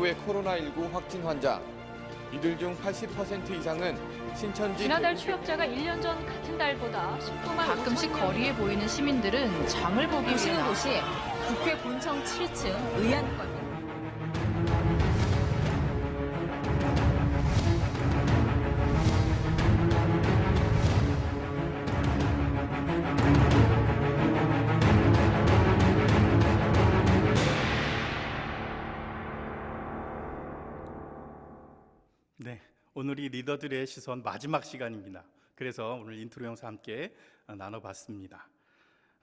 인구의 코로나19 확진 환자. 이들 중 80% 이상은 신천지 지난달 취업자가 1년 전 같은 달보다 19만 가끔씩 거리에 보이는 시민들은 장을 보기 보시는 위해 곳이 국회 본청 7층 의안과입니다. 네, 오늘이 리더들의 시선 마지막 시간입니다. 그래서 오늘 인트로 영상 함께 나눠봤습니다.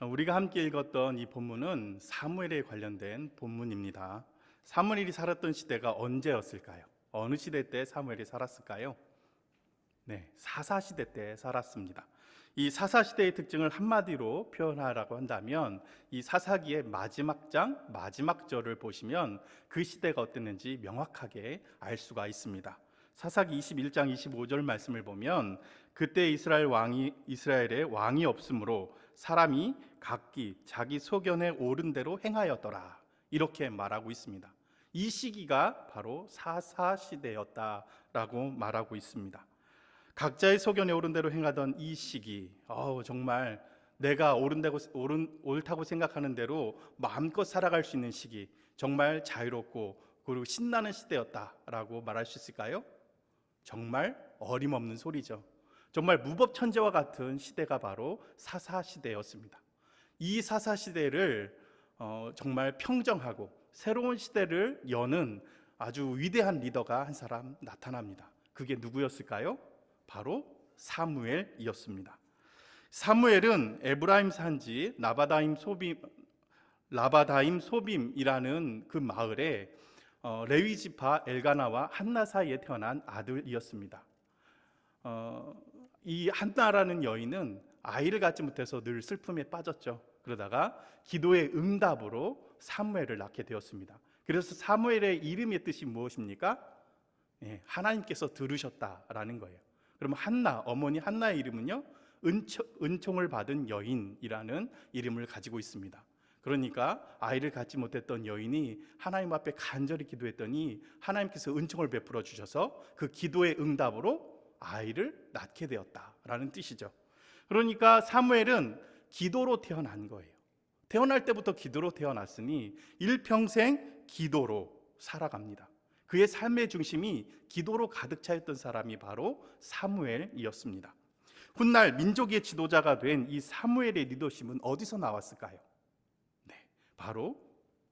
우리가 함께 읽었던 이 본문은 사무엘에 관련된 본문입니다. 사무엘이 살았던 시대가 언제였을까요? 어느 시대 때 사무엘이 살았을까요? 네, 사사시대 때 살았습니다. 이 사사시대의 특징을 한마디로 표현하라고 한다면 이 사사기의 마지막 장, 마지막 절을 보시면 그 시대가 어땠는지 명확하게 알 수가 있습니다. 사사기 21장 25절 말씀을 보면 그때 이스라엘에 왕이 없으므로 사람이 각기 자기 소견에 옳은 대로 행하였더라, 이렇게 말하고 있습니다. 이 시기가 바로 사사시대였다라고 말하고 있습니다. 각자의 소견에 옳은 대로 행하던 이 시기, 정말 내가 옳다고 생각하는 대로 마음껏 살아갈 수 있는 시기, 정말 자유롭고 그리고 신나는 시대였다라고 말할 수 있을까요? 정말 어림없는 소리죠. 정말 무법천재와 같은 시대가 바로 사사시대였습니다. 이 사사시대를 정말 평정하고 새로운 시대를 여는 아주 위대한 리더가 한 사람 나타납니다. 그게 누구였을까요? 바로 사무엘이었습니다. 사무엘은 에브라임 산지 라바다임 소빔이라는 그 마을에 레위 지파 엘가나와 한나 사이에 태어난 아들이었습니다. 이 한나라는 여인은 아이를 갖지 못해서 늘 슬픔에 빠졌죠. 그러다가 기도의 응답으로 사무엘을 낳게 되었습니다. 그래서 사무엘의 이름의 뜻이 무엇입니까? 하나님께서 들으셨다라는 거예요. 그러면 한나, 어머니 한나의 이름은요, 은총을 받은 여인이라는 이름을 가지고 있습니다. 그러니까 아이를 갖지 못했던 여인이 하나님 앞에 간절히 기도했더니 하나님께서 은총을 베풀어 주셔서 그 기도의 응답으로 아이를 낳게 되었다라는 뜻이죠. 그러니까 사무엘은 기도로 태어난 거예요. 태어날 때부터 기도로 태어났으니 일평생 기도로 살아갑니다. 그의 삶의 중심이 기도로 가득 차있던 사람이 바로 사무엘이었습니다. 훗날 민족의 지도자가 된 이 사무엘의 리더십은 어디서 나왔을까요? 바로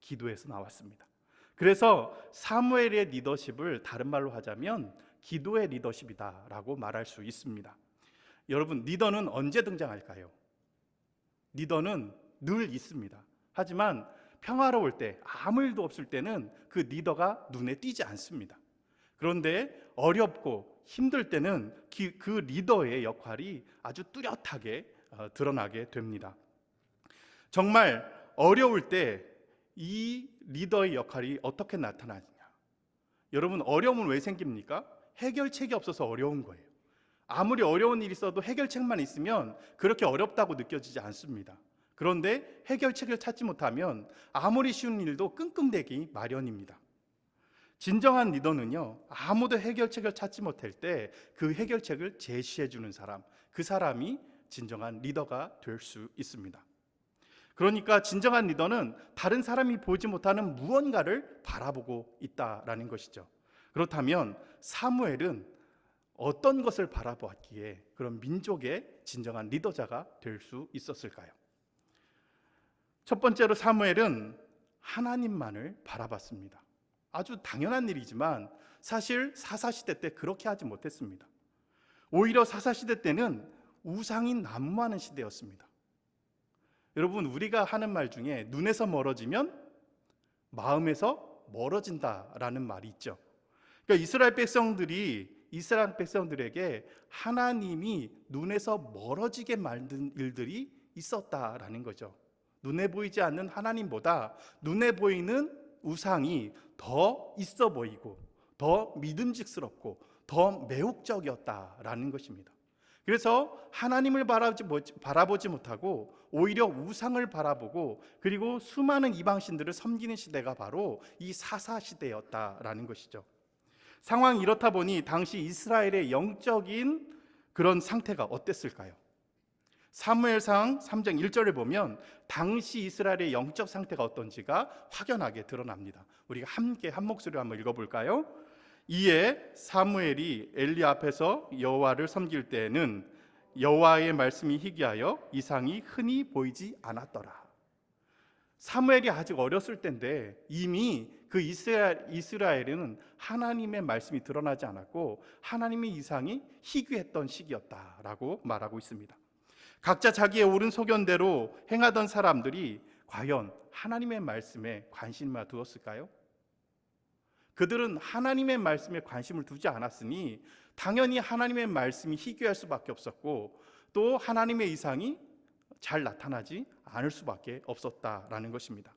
기도에서 나왔습니다. 그래서 사무엘의 리더십을 다른 말로 하자면 기도의 리더십이다라고 말할 수 있습니다. 여러분, 리더는 언제 등장할까요? 리더는 늘 있습니다. 하지만 평화로울 때, 아무 일도 없을 때는 그 리더가 눈에 띄지 않습니다. 그런데 어렵고 힘들 때는 그 리더의 역할이 아주 뚜렷하게 드러나게 됩니다. 정말 어려울 때 이 리더의 역할이 어떻게 나타나느냐? 여러분, 어려움은 왜 생깁니까? 해결책이 없어서 어려운 거예요. 아무리 어려운 일이 있어도 해결책만 있으면 그렇게 어렵다고 느껴지지 않습니다. 그런데 해결책을 찾지 못하면 아무리 쉬운 일도 끙끙대기 마련입니다. 진정한 리더는요, 아무도 해결책을 찾지 못할 때 그 해결책을 제시해 주는 사람, 그 사람이 진정한 리더가 될 수 있습니다. 그러니까 진정한 리더는 다른 사람이 보지 못하는 무언가를 바라보고 있다라는 것이죠. 그렇다면 사무엘은 어떤 것을 바라보았기에 그런 민족의 진정한 리더자가 될 수 있었을까요? 첫 번째로 사무엘은 하나님만을 바라봤습니다. 아주 당연한 일이지만 사실 사사시대 때 그렇게 하지 못했습니다. 오히려 사사시대 때는 우상이 난무하는 시대였습니다. 여러분, 우리가 하는 말 중에 눈에서 멀어지면 마음에서 멀어진다라는 말이 있죠. 그러니까 이스라엘 백성들에게 하나님이 눈에서 멀어지게 만든 일들이 있었다라는 거죠. 눈에 보이지 않는 하나님보다 눈에 보이는 우상이 더 있어 보이고 더 믿음직스럽고 더 매혹적이었다라는 것입니다. 그래서 하나님을 바라보지 못하고 오히려 우상을 바라보고 그리고 수많은 이방신들을 섬기는 시대가 바로 이 사사 시대였다라는 것이죠. 상황이 이렇다 보니 당시 이스라엘의 영적인 그런 상태가 어땠을까요? 사무엘상 3장 1절을 보면 당시 이스라엘의 영적 상태가 어떤지가 확연하게 드러납니다. 우리가 함께 한 목소리로 한번 읽어볼까요? 이에 사무엘이 엘리 앞에서 여호와를 섬길 때에는 여호와의 말씀이 희귀하여 이상이 흔히 보이지 않았더라. 사무엘이 아직 어렸을 때인데 이미 그 이스라엘은 하나님의 말씀이 드러나지 않았고 하나님의 이상이 희귀했던 시기였다라고 말하고 있습니다. 각자 자기의 옳은 소견대로 행하던 사람들이 과연 하나님의 말씀에 관심을 두었을까요? 그들은 하나님의 말씀에 관심을 두지 않았으니 당연히 하나님의 말씀이 희귀할 수밖에 없었고 또 하나님의 이상이 잘 나타나지 않을 수밖에 없었다라는 것입니다.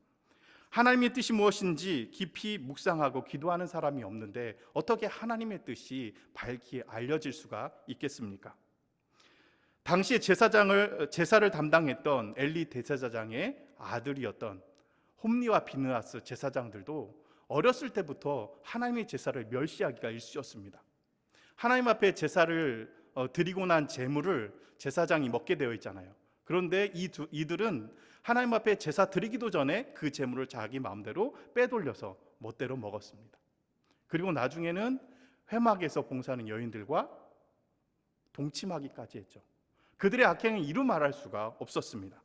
하나님의 뜻이 무엇인지 깊이 묵상하고 기도하는 사람이 없는데 어떻게 하나님의 뜻이 밝히 알려질 수가 있겠습니까? 당시에 제사를 담당했던 엘리 대제사장의 아들이었던 홈리와 비느하스 제사장들도 어렸을 때부터 하나님의 제사를 멸시하기가 일쑤였습니다. 하나님 앞에 제사를 드리고 난 제물을 제사장이 먹게 되어 있잖아요. 그런데 이들은 하나님 앞에 제사 드리기도 전에 그 제물을 자기 마음대로 빼돌려서 멋대로 먹었습니다. 그리고 나중에는 회막에서 봉사하는 여인들과 동침하기까지 했죠. 그들의 악행은 이루 말할 수가 없었습니다.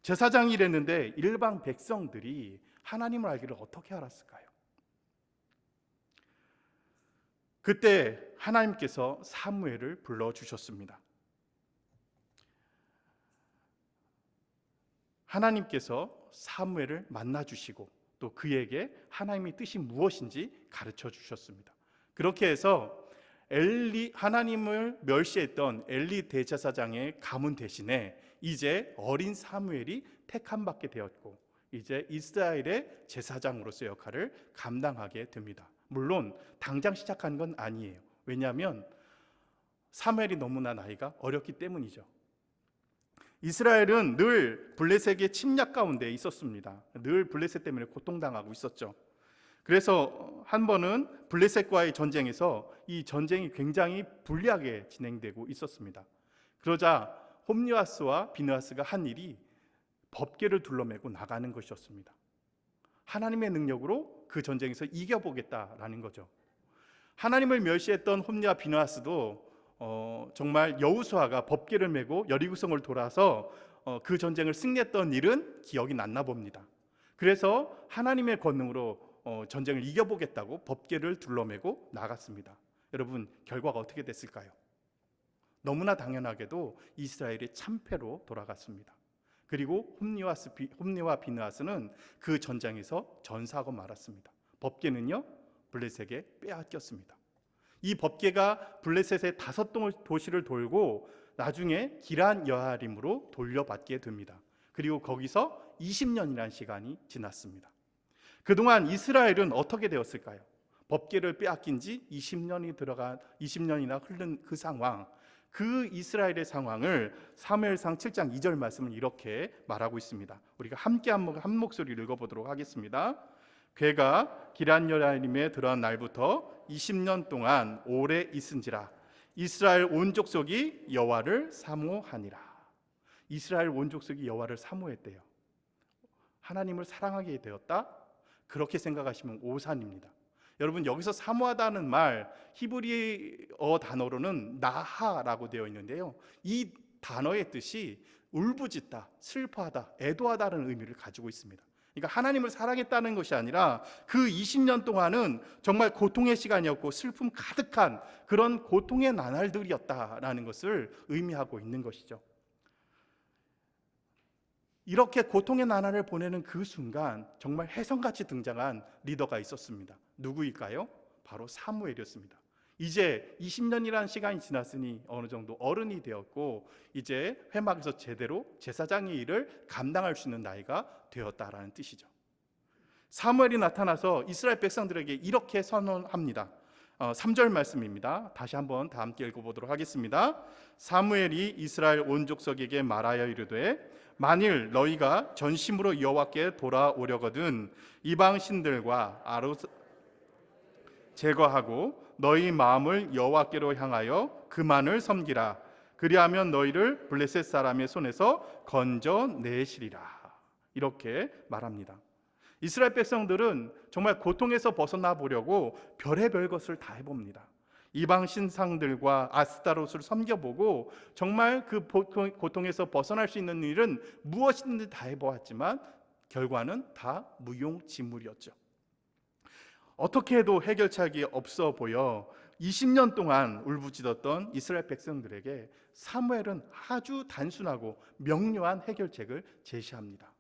제사장이 이랬는데 일반 백성들이 하나님을 알기를 어떻게 알았을까요? 그때 하나님께서 사무엘을 불러주셨습니다. 하나님께서 사무엘을 만나주시고 또 그에게 하나님의 뜻이 무엇인지 가르쳐 주셨습니다. 그렇게 해서 하나님을 멸시했던 엘리 대제사장의 가문 대신에 이제 어린 사무엘이 택함받게 되었고 이제 이스라엘의 제사장으로서 역할을 감당하게 됩니다. 물론 당장 시작한 건 아니에요. 왜냐하면 사무엘이 너무나 나이가 어렸기 때문이죠. 이스라엘은 늘 블레셋의 침략 가운데 있었습니다. 늘 블레셋 때문에 고통당하고 있었죠. 그래서 한 번은 블레셋과의 전쟁에서 이 전쟁이 굉장히 불리하게 진행되고 있었습니다. 그러자 홈리아스와 비느하스가 한 일이 법궤를 둘러매고 나가는 것이었습니다. 하나님의 능력으로 그 전쟁에서 이겨보겠다라는 거죠. 하나님을 멸시했던 홈리와 비느하스도 정말 여호수아가 법궤를 메고 여리고성을 돌아서 그 전쟁을 승리했던 일은 기억이 났나 봅니다. 그래서 하나님의 권능으로 전쟁을 이겨보겠다고 법궤를 둘러매고 나갔습니다. 여러분 결과가 어떻게 됐을까요? 너무나 당연하게도 이스라엘이 참패로 돌아갔습니다. 그리고 홈리와 비느하스는 그 전장에서 전사하고 말았습니다. 법궤는요 블레셋에게 빼앗겼습니다. 이 법궤가 블레셋의 5 도시를 돌고 나중에 기란 여아림으로 돌려받게 됩니다. 그리고 거기서 20년이라는 시간이 지났습니다. 그동안 이스라엘은 어떻게 되었을까요? 법궤를 빼앗긴 지 20년이나 흐른 그 상황, 그 이스라엘의 상황을 사무엘상 7장 2절 말씀은 이렇게 말하고 있습니다. 우리가 함께 한 목소리를 읽어보도록 하겠습니다. 괴가 기럇여아림에 들어간 날부터 20년 동안 오래 있은지라 이스라엘 온 족속이 여호와를 사모하니라. 이스라엘 온 족속이 여호와를 사모했대요. 하나님을 사랑하게 되었다? 그렇게 생각하시면 오산입니다. 여러분 여기서 사모하다는 말 히브리어 단어로는 나하라고 되어 있는데요. 이 단어의 뜻이 울부짖다, 슬퍼하다, 애도하다는 의미를 가지고 있습니다. 그러니까 하나님을 사랑했다는 것이 아니라 그 20년 동안은 정말 고통의 시간이었고 슬픔 가득한 그런 고통의 나날들이었다라는 것을 의미하고 있는 것이죠. 이렇게 고통의 나날을 보내는 그 순간 정말 혜성같이 등장한 리더가 있었습니다. 누구일까요? 바로 사무엘이었습니다. 이제 20년이라는 시간이 지났으니 어느 정도 어른이 되었고 이제 회막에서 제대로 제사장의 일을 감당할 수 있는 나이가 되었다라는 뜻이죠. 사무엘이 나타나서 이스라엘 백성들에게 이렇게 선언합니다. 3절 말씀입니다. 다시 한번 다 함께 읽어보도록 하겠습니다. 사무엘이 이스라엘 온 족속에게 말하여 이르되 만일 너희가 전심으로 여호와께 돌아오려거든 이방 신들과 아롯 제거하고 너희 마음을 여호와께로 향하여 그만을 섬기라. 그리하면 너희를 블레셋 사람의 손에서 건져내시리라. 이렇게 말합니다. 이스라엘 백성들은 정말 고통에서 벗어나 보려고 별의별 것을 다 해봅니다. 이방 신상들과 아스타롯을 섬겨보고 정말 그 고통에서 벗어날 수 있는 일은 무엇이든지 다 해보았지만 결과는 다 무용지물이었죠. 어떻게 해도 해결책이 없어 보여 20년 동안 울부짖었던 이스라엘 백성들에게 사무엘은 아주 단순하고 명료한 해결책을 제시합니다.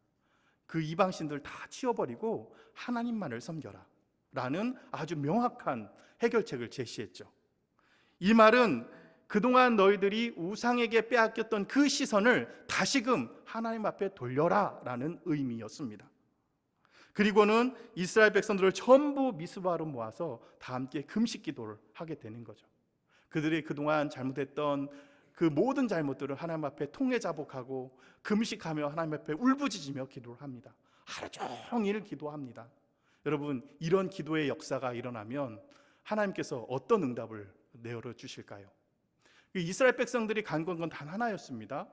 그 이방신들 다 치워버리고 하나님만을 섬겨라 라는 아주 명확한 해결책을 제시했죠. 이 말은 그동안 너희들이 우상에게 빼앗겼던 그 시선을 다시금 하나님 앞에 돌려라 라는 의미였습니다. 그리고는 이스라엘 백성들을 전부 미스바로 모아서 다 함께 금식 기도를 하게 되는 거죠. 그들이 그동안 잘못했던 그 모든 잘못들을 하나님 앞에 통회자복하고 금식하며 하나님 앞에 울부짖으며 기도를 합니다. 하루 종일 기도합니다. 여러분, 이런 기도의 역사가 일어나면 하나님께서 어떤 응답을 내어려 주실까요? 이스라엘 백성들이 간 건 단 하나였습니다.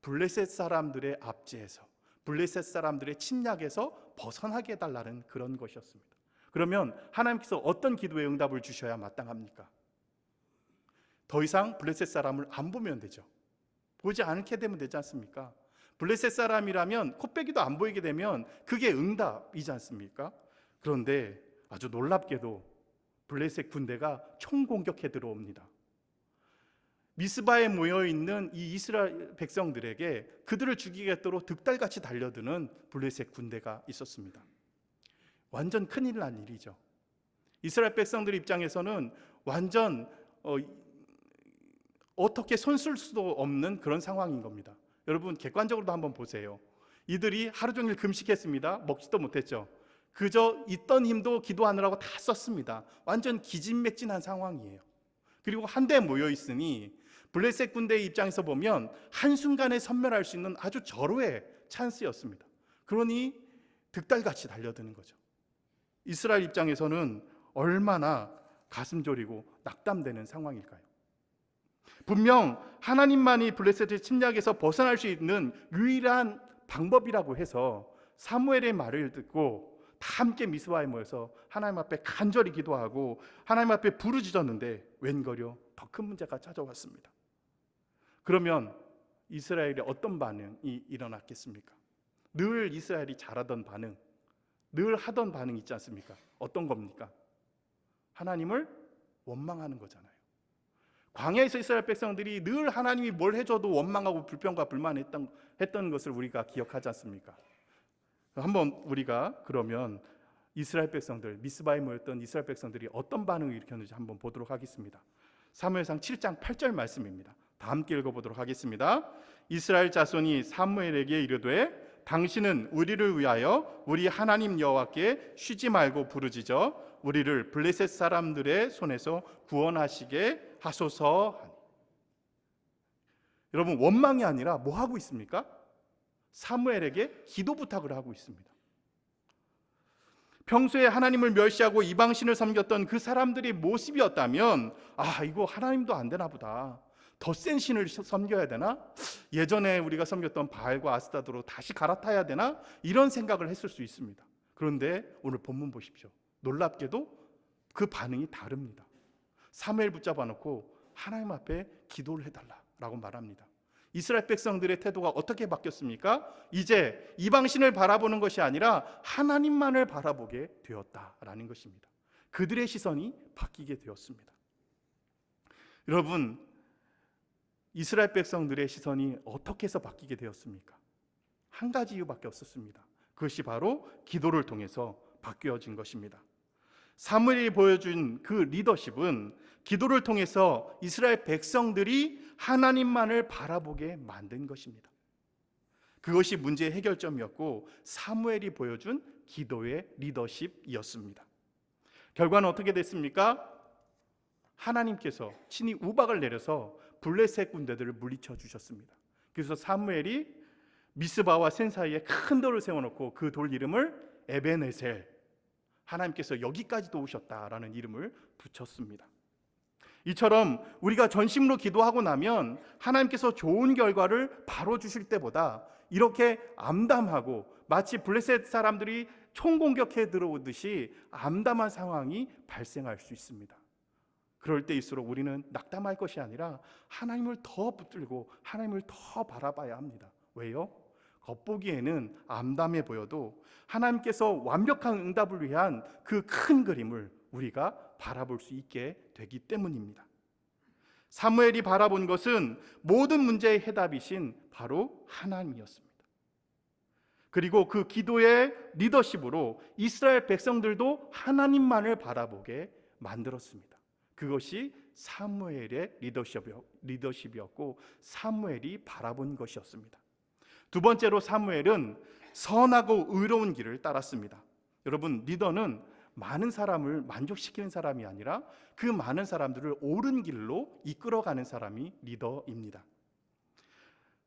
블레셋 사람들의 압제에서, 블레셋 사람들의 침략에서 벗어나게 해달라는 그런 것이었습니다. 그러면 하나님께서 어떤 기도의 응답을 주셔야 마땅합니까? 더 이상 블레셋 사람을 안 보면 되죠. 보지 않게 되면 되지 않습니까? 블레셋 사람이라면 코빼기도 안 보이게 되면 그게 응답이지 않습니까? 그런데 아주 놀랍게도 블레셋 군대가 총공격해 들어옵니다. 미스바에 모여있는 이 이스라엘 백성들에게 그들을 죽이겠도록 득달같이 달려드는 블레셋 군대가 있었습니다. 완전 큰일 난 일이죠. 이스라엘 백성들 입장에서는 완전 어떻게 손쓸 수도 없는 그런 상황인 겁니다. 여러분, 객관적으로도 한번 보세요. 이들이 하루 종일 금식했습니다. 먹지도 못했죠. 그저 있던 힘도 기도하느라고 다 썼습니다. 완전 기진맥진한 상황이에요. 그리고 한데 모여 있으니 블레셋 군대의 입장에서 보면 한순간에 섬멸할 수 있는 아주 절호의 찬스였습니다. 그러니 득달같이 달려드는 거죠. 이스라엘 입장에서는 얼마나 가슴 졸이고 낙담되는 상황일까요? 분명 하나님만이 블레셋의 침략에서 벗어날 수 있는 유일한 방법이라고 해서 사무엘의 말을 듣고 다 함께 미스바에 모여서 하나님 앞에 간절히 기도하고 하나님 앞에 부르짖었는데 웬걸요 더 큰 문제가 찾아왔습니다. 그러면 이스라엘이 어떤 반응이 일어났겠습니까? 늘 이스라엘이 잘하던 반응, 늘 하던 반응이 있지 않습니까? 어떤 겁니까? 하나님을 원망하는 거잖아요. 광야에서 이스라엘 백성들이 늘 하나님이 뭘 해줘도 원망하고 불평과 불만했던 것을 우리가 기억하지 않습니까? 한번 우리가 그러면 이스라엘 백성들, 미스바에 모였던 이스라엘 백성들이 어떤 반응을 일으켰는지 한번 보도록 하겠습니다. 사무엘상 7장 8절 말씀입니다. 다 함께 읽어보도록 하겠습니다. 이스라엘 자손이 사무엘에게 이르되 당신은 우리를 위하여 우리 하나님 여호와께 쉬지 말고 부르짖어 우리를 블레셋 사람들의 손에서 구원하시게 하소서 하니. 여러분, 원망이 아니라 뭐 하고 있습니까? 사무엘에게 기도 부탁을 하고 있습니다. 평소에 하나님을 멸시하고 이방신을 섬겼던 그 사람들의 모습이었다면 이거 하나님도 안 되나 보다. 더 센 신을 섬겨야 되나? 예전에 우리가 섬겼던 바알과 아스타드로 다시 갈아타야 되나? 이런 생각을 했을 수 있습니다. 그런데 오늘 본문 보십시오. 놀랍게도 그 반응이 다릅니다. 사무엘 붙잡아 놓고 하나님 앞에 기도를 해달라라고 말합니다. 이스라엘 백성들의 태도가 어떻게 바뀌었습니까? 이제 이방신을 바라보는 것이 아니라 하나님만을 바라보게 되었다라는 것입니다. 그들의 시선이 바뀌게 되었습니다. 여러분, 이스라엘 백성들의 시선이 어떻게 해서 바뀌게 되었습니까? 한 가지 이유밖에 없었습니다. 그것이 바로 기도를 통해서 바뀌어진 것입니다. 사무엘이 보여준 그 리더십은 기도를 통해서 이스라엘 백성들이 하나님만을 바라보게 만든 것입니다. 그것이 문제의 해결점이었고 사무엘이 보여준 기도의 리더십이었습니다. 결과는 어떻게 됐습니까? 하나님께서 친히 우박을 내려서 블레셋 군대들을 물리쳐 주셨습니다. 그래서 사무엘이 미스바와 센 사이에 큰 돌을 세워놓고 그 돌 이름을 에베네셀, 하나님께서 여기까지도 오셨다라는 이름을 붙였습니다. 이처럼 우리가 전심으로 기도하고 나면 하나님께서 좋은 결과를 바로 주실 때보다 이렇게 암담하고 마치 블레셋 사람들이 총공격해 들어오듯이 암담한 상황이 발생할 수 있습니다. 그럴 때일수록 우리는 낙담할 것이 아니라 하나님을 더 붙들고 하나님을 더 바라봐야 합니다. 왜요? 겉보기에는 암담해 보여도 하나님께서 완벽한 응답을 위한 그 큰 그림을 우리가 바라볼 수 있게 되기 때문입니다. 사무엘이 바라본 것은 모든 문제의 해답이신 바로 하나님이었습니다. 그리고 그 기도의 리더십으로 이스라엘 백성들도 하나님만을 바라보게 만들었습니다. 그것이 사무엘의 리더십이었고 사무엘이 바라본 것이었습니다. 두 번째로 사무엘은 선하고 의로운 길을 따랐습니다. 여러분, 리더는 많은 사람을 만족시키는 사람이 아니라 그 많은 사람들을 옳은 길로 이끌어가는 사람이 리더입니다.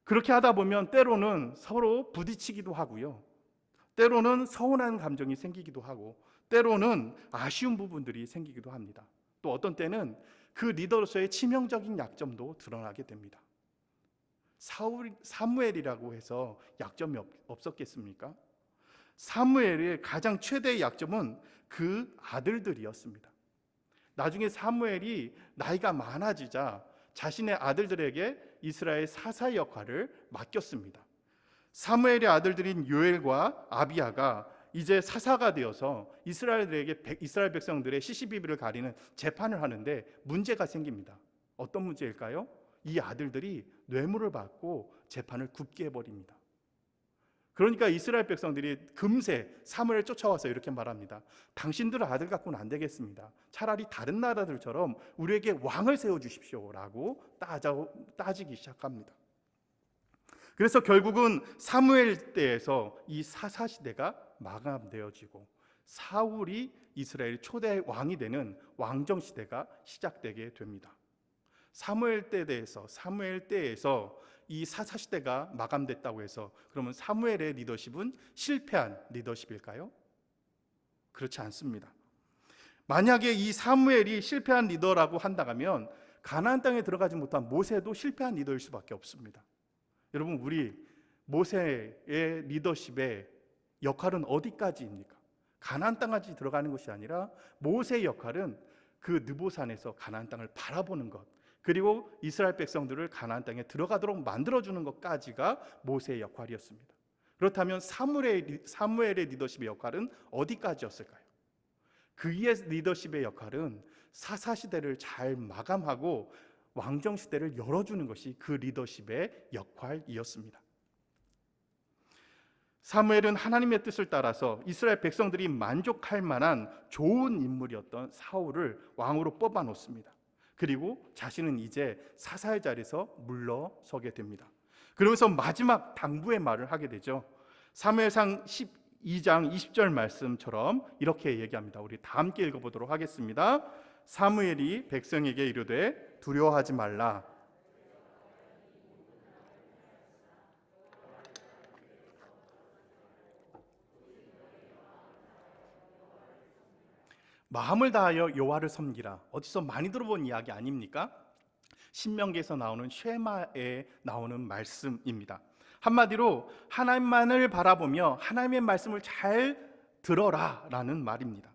그렇게 하다 보면 때로는 서로 부딪히기도 하고요, 때로는 서운한 감정이 생기기도 하고, 때로는 아쉬운 부분들이 생기기도 합니다. 또 어떤 때는 그 리더로서의 치명적인 약점도 드러나게 됩니다. 사무엘이라고 해서 약점이 없었겠습니까? 사무엘의 가장 최대의 약점은 그 아들들이었습니다. 나중에 사무엘이 나이가 많아지자 자신의 아들들에게 이스라엘 사사 역할을 맡겼습니다. 사무엘의 아들들인 요엘과 아비야가 이제 사사가 되어서 이스라엘 백성들의 시시비비를 가리는 재판을 하는데 문제가 생깁니다. 어떤 문제일까요? 이 아들들이 뇌물을 받고 재판을 굽게 해버립니다. 그러니까 이스라엘 백성들이 금세 사무엘을 쫓아와서 이렇게 말합니다. 당신들 아들 갖고는 안 되겠습니다. 차라리 다른 나라들처럼 우리에게 왕을 세워주십시오 라고 따지기 시작합니다. 그래서 결국은 사무엘 때에서 이 사사 시대가 마감되어지고 사울이 이스라엘 초대 왕이 되는 왕정 시대가 시작되게 됩니다. 사무엘 때에서 이 사사 시대가 마감됐다고 해서 그러면 사무엘의 리더십은 실패한 리더십일까요? 그렇지 않습니다. 만약에 이 사무엘이 실패한 리더라고 한다면 가나안 땅에 들어가지 못한 모세도 실패한 리더일 수밖에 없습니다. 여러분, 우리 모세의 리더십의 역할은 어디까지입니까? 가나안 땅까지 들어가는 것이 아니라 모세의 역할은 그 느보산에서 가나안 땅을 바라보는 것, 그리고 이스라엘 백성들을 가나안 땅에 들어가도록 만들어주는 것까지가 모세의 역할이었습니다. 그렇다면 사무엘의 리더십의 역할은 어디까지였을까요? 그의 리더십의 역할은 사사시대를 잘 마감하고 왕정시대를 열어주는 것이 그 리더십의 역할이었습니다. 사무엘은 하나님의 뜻을 따라서 이스라엘 백성들이 만족할 만한 좋은 인물이었던 사울을 왕으로 뽑아 놓습니다. 그리고 자신은 이제 사사의 자리에서 물러서게 됩니다. 그러면서 마지막 당부의 말을 하게 되죠. 사무엘상 12장 20절 말씀처럼 이렇게 얘기합니다. 우리 다 함께 읽어보도록 하겠습니다. 사무엘이 백성에게 이르되 두려워하지 말라. 마음을 다하여 여호와를 섬기라. 어디서 많이 들어본 이야기 아닙니까? 신명기에서 나오는 쉐마에 나오는 말씀입니다. 한마디로 하나님만을 바라보며 하나님의 말씀을 잘 들어라 라는 말입니다.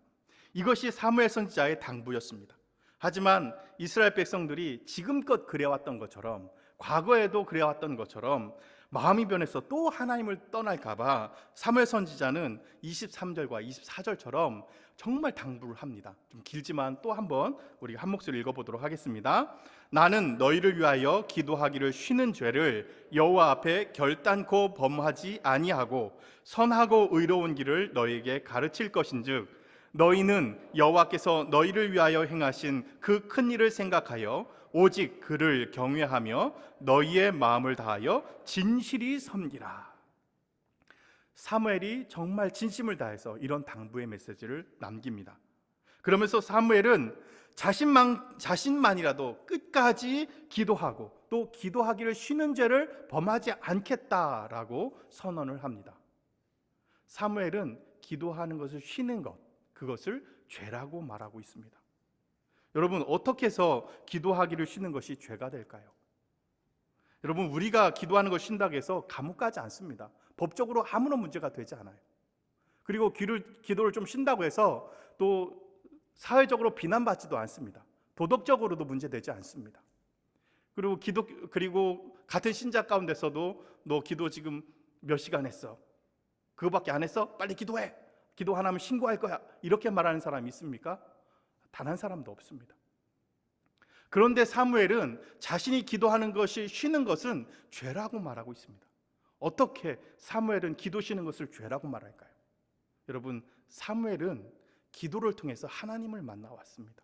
이것이 사무엘 선지자의 당부였습니다. 하지만 이스라엘 백성들이 지금껏 그래왔던 것처럼, 과거에도 그래왔던 것처럼 마음이 변해서 또 하나님을 떠날까 봐 사무엘 선지자는 23절과 24절처럼 정말 당부를 합니다. 좀 길지만 또 한번 우리가 한 목소리 읽어보도록 하겠습니다. 나는 너희를 위하여 기도하기를 쉬는 죄를 여호와 앞에 결단코 범하지 아니하고 선하고 의로운 길을 너희에게 가르칠 것인즉 너희는 여호와께서 너희를 위하여 행하신 그 큰 일을 생각하여 오직 그를 경외하며 너희의 마음을 다하여 진실이 섬기라. 사무엘이 정말 진심을 다해서 이런 당부의 메시지를 남깁니다. 그러면서 사무엘은 자신만이라도 끝까지 기도하고 또 기도하기를 쉬는 죄를 범하지 않겠다라고 선언을 합니다. 사무엘은 기도하는 것을 쉬는 것, 그것을 죄라고 말하고 있습니다. 여러분, 어떻게 해서 기도하기를 쉬는 것이 죄가 될까요? 여러분, 우리가 기도하는 걸 쉰다고 해서 감옥 가지 않습니다. 법적으로 아무런 문제가 되지 않아요. 그리고 기도를 좀 쉰다고 해서 또 사회적으로 비난받지도 않습니다. 도덕적으로도 문제되지 않습니다. 그리고 같은 신자 가운데서도 너 기도 지금 몇 시간 했어? 그거밖에 안 했어? 빨리 기도해. 기도 안 하면 신고할 거야. 이렇게 말하는 사람이 있습니까? 단 한 사람도 없습니다. 그런데 사무엘은 자신이 기도하는 것이 쉬는 것은 죄라고 말하고 있습니다. 어떻게 사무엘은 기도 쉬는 것을 죄라고 말할까요? 여러분, 사무엘은 기도를 통해서 하나님을 만나왔습니다.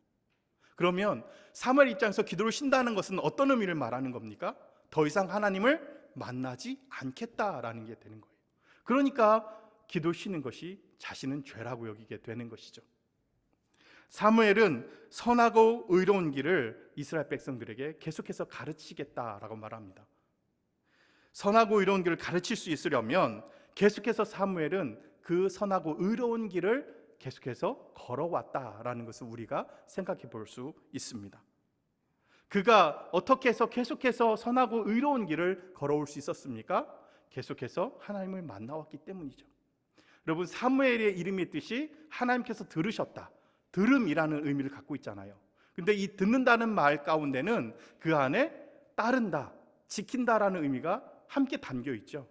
그러면 사무엘 입장에서 기도를 쉰다는 것은 어떤 의미를 말하는 겁니까? 더 이상 하나님을 만나지 않겠다라는 게 되는 거예요. 그러니까 기도 쉬는 것이 자신은 죄라고 여기게 되는 것이죠. 사무엘은 선하고 의로운 길을 이스라엘 백성들에게 계속해서 가르치겠다라고 말합니다. 선하고 의로운 길을 가르칠 수 있으려면 계속해서 사무엘은 그 선하고 의로운 길을 계속해서 걸어왔다라는 것을 우리가 생각해 볼 수 있습니다. 그가 어떻게 해서 계속해서 선하고 의로운 길을 걸어올 수 있었습니까? 계속해서 하나님을 만나왔기 때문이죠. 여러분, 사무엘의 이름의 뜻이 하나님께서 들으셨다, 들음이라는 의미를 갖고 있잖아요. 근데 이 듣는다는 말 가운데는 그 안에 따른다, 지킨다라는 의미가 함께 담겨 있죠.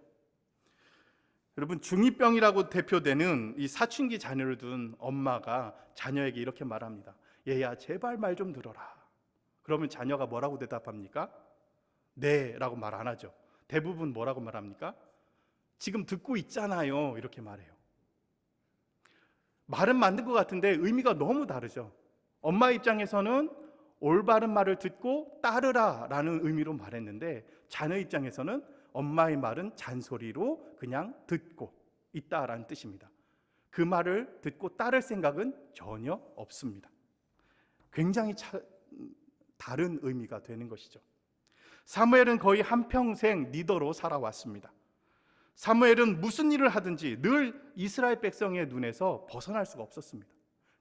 여러분, 중2병이라고 대표되는 이 사춘기 자녀를 둔 엄마가 자녀에게 이렇게 말합니다. 얘야, 제발 말 좀 들어라. 그러면 자녀가 뭐라고 대답합니까? 네 라고 말 안 하죠. 대부분 뭐라고 말합니까? 지금 듣고 있잖아요, 이렇게 말해요. 말은 맞는 것 같은데 의미가 너무 다르죠. 엄마 입장에서는 올바른 말을 듣고 따르라 라는 의미로 말했는데, 자녀 입장에서는 엄마의 말은 잔소리로 그냥 듣고 있다라는 뜻입니다. 그 말을 듣고 따를 생각은 전혀 없습니다. 굉장히 다른 의미가 되는 것이죠. 사무엘은 거의 한평생 리더로 살아왔습니다. 사무엘은 무슨 일을 하든지 늘 이스라엘 백성의 눈에서 벗어날 수가 없었습니다.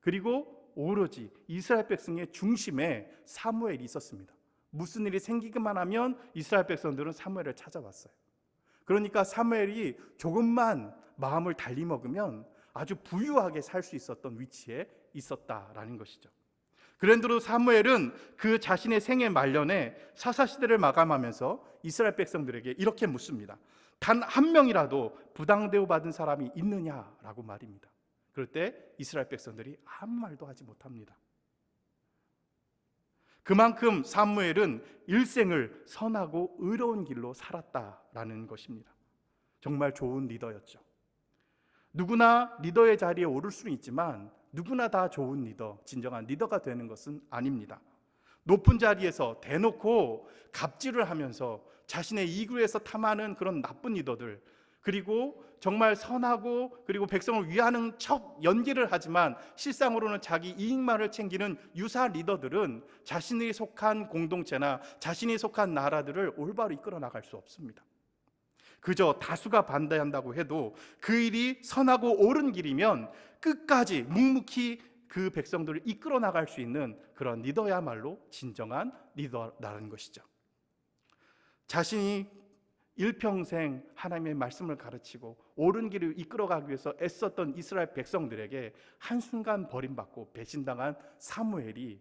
그리고 오로지 이스라엘 백성의 중심에 사무엘이 있었습니다. 무슨 일이 생기기만 하면 이스라엘 백성들은 사무엘을 찾아왔어요. 그러니까 사무엘이 조금만 마음을 달리 먹으면 아주 부유하게 살 수 있었던 위치에 있었다라는 것이죠. 그런데도 사무엘은 그 자신의 생애 말년에 사사시대를 마감하면서 이스라엘 백성들에게 이렇게 묻습니다. 단 한 명이라도 부당 대우받은 사람이 있느냐라고 말입니다. 그럴 때 이스라엘 백성들이 아무 말도 하지 못합니다. 그만큼 사무엘은 일생을 선하고 의로운 길로 살았다라는 것입니다. 정말 좋은 리더였죠. 누구나 리더의 자리에 오를 수는 있지만 누구나 다 좋은 리더, 진정한 리더가 되는 것은 아닙니다. 높은 자리에서 대놓고 갑질을 하면서 자신의 이익을 위해서 탐하는 그런 나쁜 리더들, 그리고 정말 선하고 그리고 백성을 위하는 척 연기를 하지만 실상으로는 자기 이익만을 챙기는 유사 리더들은 자신이 속한 공동체나 자신이 속한 나라들을 올바로 이끌어 나갈 수 없습니다. 그저 다수가 반대한다고 해도 그 일이 선하고 옳은 길이면 끝까지 묵묵히 그 백성들을 이끌어 나갈 수 있는 그런 리더야말로 진정한 리더라는 것이죠. 자신이 일평생 하나님의 말씀을 가르치고 옳은 길을 이끌어가기 위해서 애썼던 이스라엘 백성들에게 한순간 버림받고 배신당한 사무엘이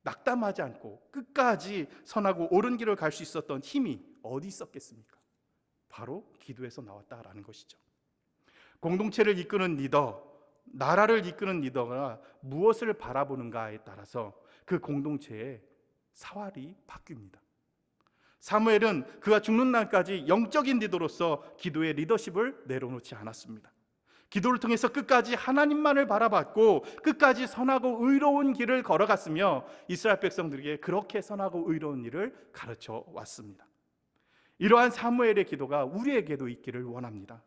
낙담하지 않고 끝까지 선하고 옳은 길을 갈 수 있었던 힘이 어디 있었겠습니까? 바로 기도에서 나왔다라는 것이죠. 공동체를 이끄는 리더, 나라를 이끄는 리더가 무엇을 바라보는가에 따라서 그 공동체의 사활이 바뀝니다. 사무엘은 그가 죽는 날까지 영적인 리더로서 기도의 리더십을 내려놓지 않았습니다. 기도를 통해서 끝까지 하나님만을 바라봤고 끝까지 선하고 의로운 길을 걸어갔으며 이스라엘 백성들에게 그렇게 선하고 의로운 일을 가르쳐 왔습니다. 이러한 사무엘의 기도가 우리에게도 있기를 원합니다.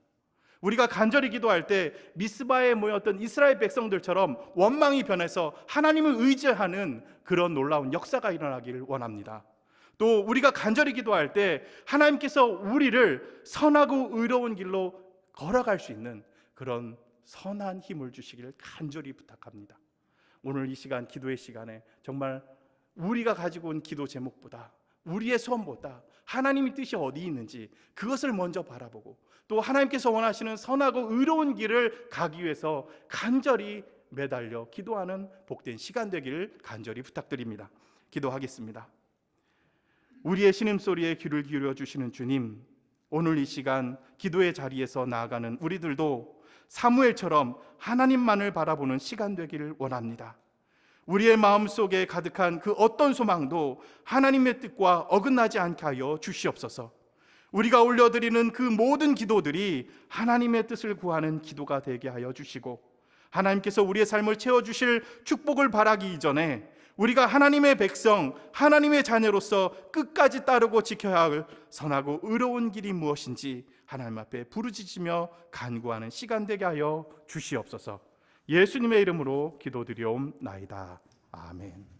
우리가 간절히 기도할 때 미스바에 모였던 이스라엘 백성들처럼 원망이 변해서 하나님을 의지하는 그런 놀라운 역사가 일어나기를 원합니다. 또 우리가 간절히 기도할 때 하나님께서 우리를 선하고 의로운 길로 걸어갈 수 있는 그런 선한 힘을 주시기를 간절히 부탁합니다. 오늘 이 시간, 기도의 시간에 정말 우리가 가지고 온 기도 제목보다, 우리의 소원보다 하나님의 뜻이 어디 있는지 그것을 먼저 바라보고, 또 하나님께서 원하시는 선하고 의로운 길을 가기 위해서 간절히 매달려 기도하는 복된 시간 되기를 간절히 부탁드립니다. 기도하겠습니다. 우리의 신음소리에 귀를 기울여 주시는 주님, 오늘 이 시간 기도의 자리에서 나아가는 우리들도 사무엘처럼 하나님만을 바라보는 시간 되기를 원합니다. 우리의 마음속에 가득한 그 어떤 소망도 하나님의 뜻과 어긋나지 않게 하여 주시옵소서. 우리가 올려드리는 그 모든 기도들이 하나님의 뜻을 구하는 기도가 되게 하여 주시고, 하나님께서 우리의 삶을 채워주실 축복을 바라기 이전에 우리가 하나님의 백성, 하나님의 자녀로서 끝까지 따르고 지켜야 할 선하고 의로운 길이 무엇인지 하나님 앞에 부르짖으며 간구하는 시간 되게 하여 주시옵소서. 예수님의 이름으로 기도드리옵나이다. 아멘.